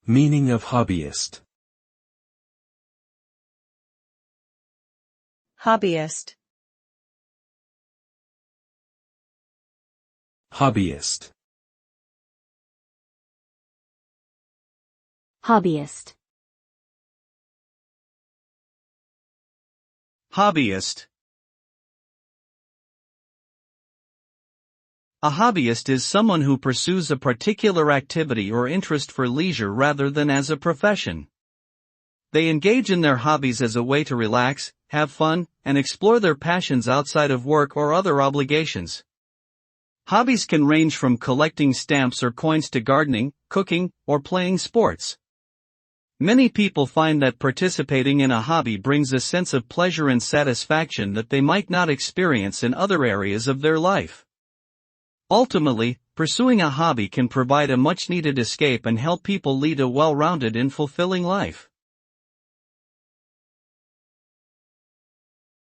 Meaning of hobbyist. Hobbyist. Hobbyist. Hobbyist. Hobbyist. A hobbyist is someone who pursues a particular activity or interest for leisure rather than as a profession. They engage in their hobbies as a way to relax, have fun, and explore their passions outside of work or other obligations. Hobbies can range from collecting stamps or coins to gardening, cooking, or playing sports. Many people find that participating in a hobby brings a sense of pleasure and satisfaction that they might not experience in other areas of their life. Ultimately, pursuing a hobby can provide a much-needed escape and help people lead a well-rounded and fulfilling life.